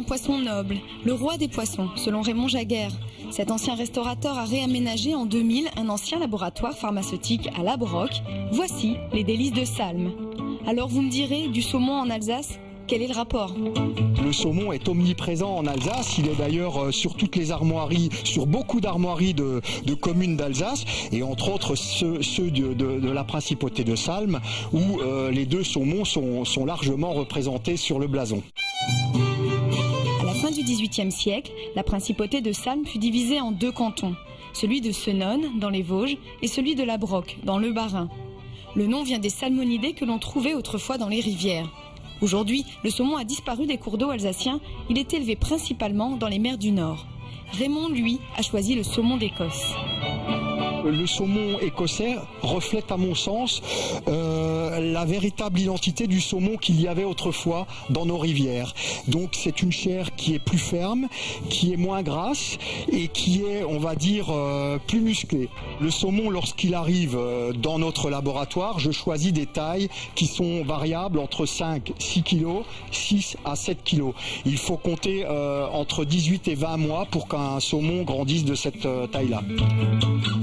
poisson noble, le roi des poissons, selon Raymond Jaguer. Cet ancien restaurateur a réaménagé en 2000 un ancien laboratoire pharmaceutique à La Broc. Voici les délices de Salm. Alors vous me direz, du saumon en Alsace, quel est le rapport? Le saumon est omniprésent en Alsace, il est d'ailleurs sur toutes les armoiries, sur beaucoup d'armoiries de communes d'Alsace, et entre autres ceux de la principauté de Salm, où les deux saumons sont largement représentés sur le blason. À la fin du XVIIIe siècle, la principauté de Salm fut divisée en deux cantons, celui de Senones, dans les Vosges, et celui de La Broc, dans le Bas-Rhin. Le nom vient des salmonidés que l'on trouvait autrefois dans les rivières. Aujourd'hui, le saumon a disparu des cours d'eau alsaciens, il est élevé principalement dans les mers du Nord. Raymond, lui, a choisi le saumon d'Écosse. Le saumon écossais reflète à mon sens la véritable identité du saumon qu'il y avait autrefois dans nos rivières. Donc c'est une chair qui est plus ferme, qui est moins grasse et qui est, on va dire, plus musclée. Le saumon, lorsqu'il arrive dans notre laboratoire, je choisis des tailles qui sont variables entre 5-6 kg, 6 à 7 kg. Il faut compter entre 18 et 20 mois pour qu'un saumon grandisse de cette taille-là.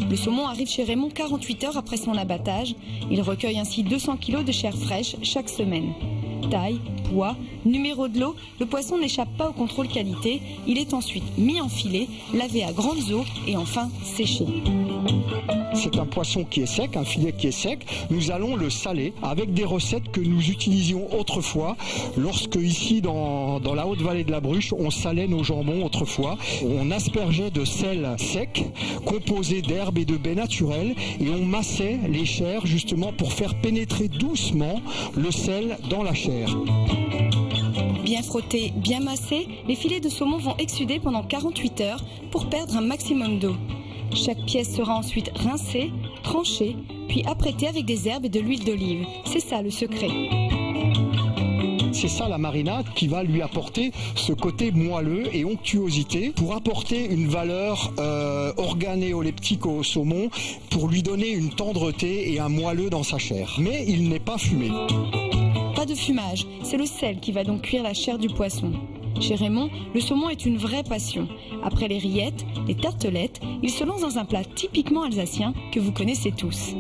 Le saumon arrive chez Raymond 48 heures après son abattage. Il recueille ainsi 200 kg de chair fraîche chaque semaine. Taille, poids, numéro de lot, le poisson n'échappe pas au contrôle qualité. Il est ensuite mis en filet, lavé à grandes eaux et enfin séché. C'est un poisson qui est sec, un filet qui est sec. Nous allons le saler avec des recettes que nous utilisions autrefois lorsque ici dans la haute vallée de la Bruche, on salait nos jambons autrefois. On aspergeait de sel sec composé d'herbes et de baies naturelles et on massait les chairs justement pour faire pénétrer doucement le sel dans la chair. Bien frottés, bien massés, les filets de saumon vont exsuder pendant 48 heures pour perdre un maximum d'eau. Chaque pièce sera ensuite rincée, tranchée, puis apprêtée avec des herbes et de l'huile d'olive. C'est ça le secret. C'est ça la marinade qui va lui apporter ce côté moelleux et onctuosité pour apporter une valeur organéoleptique au saumon, pour lui donner une tendreté et un moelleux dans sa chair. Mais il n'est pas fumé. Pas de fumage, c'est le sel qui va donc cuire la chair du poisson. Chez Raymond, le saumon est une vraie passion. Après les rillettes, les tartelettes, il se lance dans un plat typiquement alsacien que vous connaissez tous.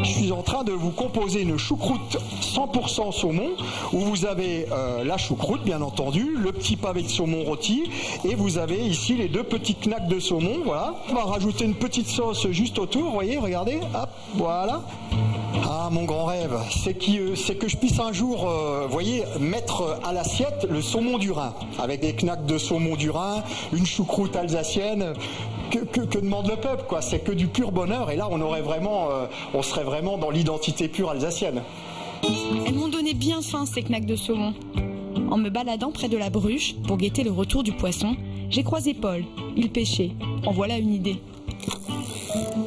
Je suis en train de vous composer une choucroute 100% saumon, où vous avez la choucroute bien entendu, le petit pavé de saumon rôti, et vous avez ici les deux petites knaques de saumon, voilà. On va rajouter une petite sauce juste autour, vous voyez, regardez, hop, voilà. Ah, mon grand rêve, c'est que je puisse un jour, voyez, mettre à l'assiette le saumon du Rhin, avec des knaques de saumon du Rhin, une choucroute alsacienne. Que demande le peuple, quoi? C'est que du pur bonheur, et là on serait vraiment dans l'identité pure alsacienne. Elles m'ont donné bien faim ces knaques de saumon. En me baladant près de la Bruche pour guetter le retour du poisson, j'ai croisé Paul. Il pêchait. En voilà une idée.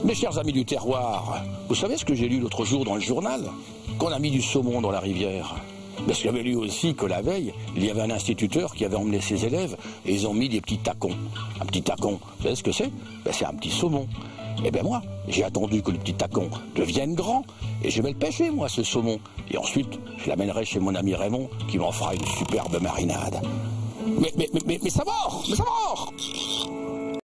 Mes chers amis du terroir, vous savez ce que j'ai lu l'autre jour dans le journal? Qu'on a mis du saumon dans la rivière. Parce que j'avais lu aussi que la veille, il y avait un instituteur qui avait emmené ses élèves et ils ont mis des petits tacons. Un petit tacon, vous savez ce que c'est? C'est un petit saumon. Et bien moi, j'ai attendu que le petit tacon devienne grand et je vais le pêcher, moi, ce saumon. Et ensuite, je l'amènerai chez mon ami Raymond qui m'en fera une superbe marinade. Mais ça mord! Mais ça mord!